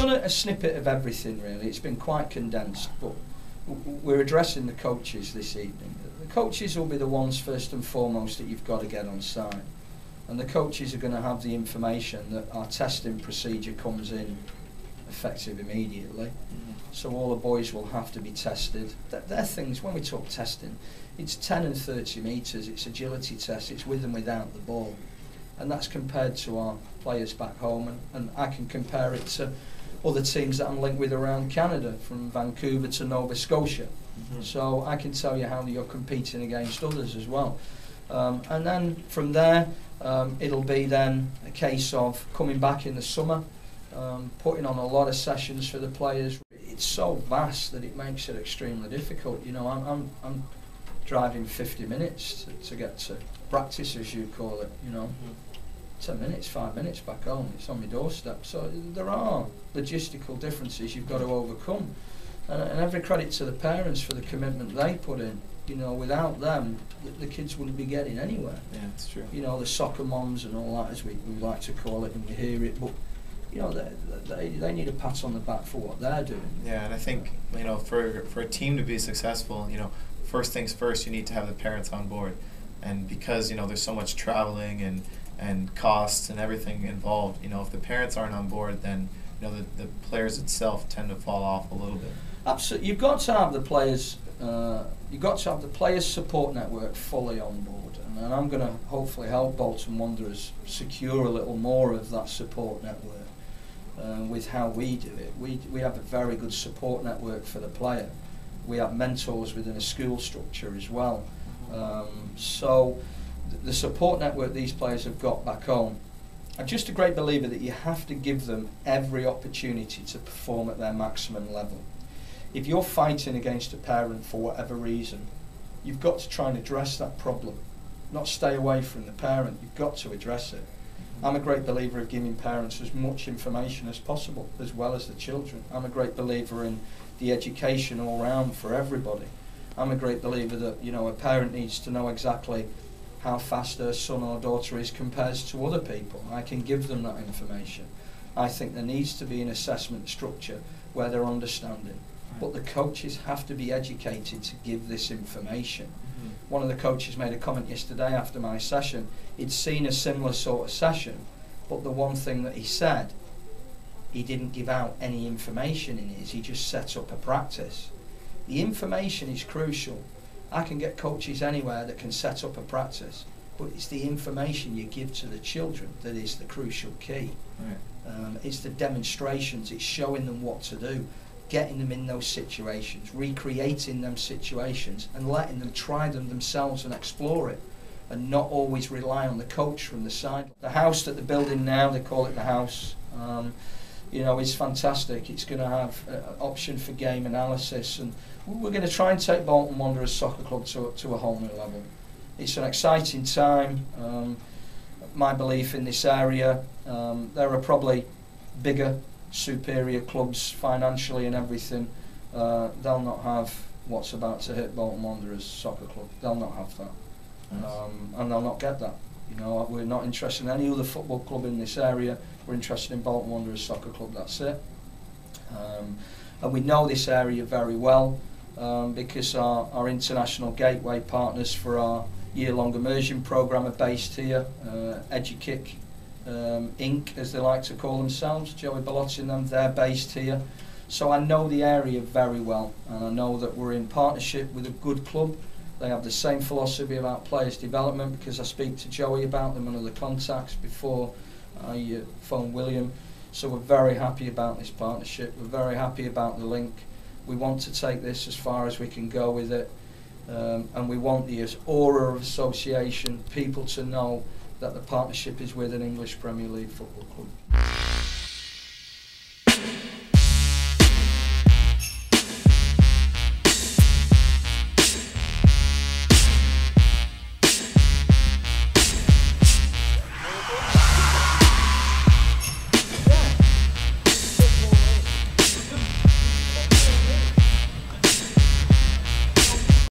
done a snippet of everything really. It's been quite condensed, but we're addressing the coaches this evening. The coaches will be the ones first and foremost that you've got to get on side. And the coaches are going to have the information that our testing procedure comes in effective immediately. So all the boys will have to be tested. They're things, when we talk testing, it's 10 and 30 metres, it's agility tests, it's with and without the ball. And that's compared to our players back home, and I can compare it to other teams that I'm linked with around Canada, from Vancouver to Nova Scotia. So I can tell you how you're competing against others as well. And then from there, it'll be then a case of coming back in the summer, putting on a lot of sessions for the players. It's so vast that it makes it extremely difficult. You know, I'm driving 50 minutes to get to practice, as you call it, you know. 10 minutes, 5 minutes back home, it's on my doorstep. So there are logistical differences you've got to overcome. And every credit to the parents for the commitment they put in. You know, without them, the kids wouldn't be getting anywhere. Yeah, that's true. You know, the soccer moms and all that, as we like to call it, and we hear it, but you know, they need a pat on the back for what they're doing. Yeah, and I think, you know, for a team to be successful, you know, first things first, you need to have the parents on board. And because, you know, there's so much traveling and costs and everything involved, you know, if the parents aren't on board, then, you know, the players itself tend to fall off a little bit. Absolutely. You've got to have the players, support network fully on board. And I'm going to hopefully help Bolton Wanderers secure a little more of that support network with how we do it. We have a very good support network for the player. We have mentors within a school structure as well. So the support network these players have got back home, I'm just a great believer that you have to give them every opportunity to perform at their maximum level. If you're fighting against a parent for whatever reason, you've got to try and address that problem, not stay away from the parent. You've got to address it. I'm a great believer of giving parents as much information as possible, as well as the children. I'm a great believer in the education all round for everybody. I'm a great believer that, you know, a parent needs to know exactly how fast their son or daughter is compared to other people. I can give them that information. I think there needs to be an assessment structure where they're understanding. But the coaches have to be educated to give this information. One of the coaches made a comment yesterday after my session. He'd seen a similar sort of session, but the one thing that he said, he didn't give out any information in it, he just set up a practice. The information is crucial. I can get coaches anywhere that can set up a practice, but it's the information you give to the children that is the crucial key. It's the demonstrations, it's showing them what to do, getting them in those situations, recreating them situations and letting them try them themselves and explore it, and not always rely on the coach from the side. The house that they're building now, they call it the house, you know, is fantastic. It's going to have an option for game analysis, and we're going to try and take Bolton Wanderers Soccer Club to a whole new level. It's an exciting time. My belief in this area, there are probably bigger, superior clubs financially and everything. They'll not have what's about to hit Bolton Wanderers Soccer Club. They'll not have that. And they'll not get that. You know, we're not interested in any other football club in this area. We're interested in Bolton Wanderers Soccer Club, that's it. And we know this area very well because our international gateway partners for our year-long immersion programme are based here. EduKick Inc., as they like to call themselves, Joey Bellotti and them, they're based here. So I know the area very well, and I know that we're in partnership with a good club. They have the same philosophy about players' development, because I speak to Joey about them and other contacts before I phone William. So we're very happy about this partnership. We're very happy about the link. We want to take this as far as we can go with it, and we want the aura of association, people to know that the partnership is with an English Premier League football club.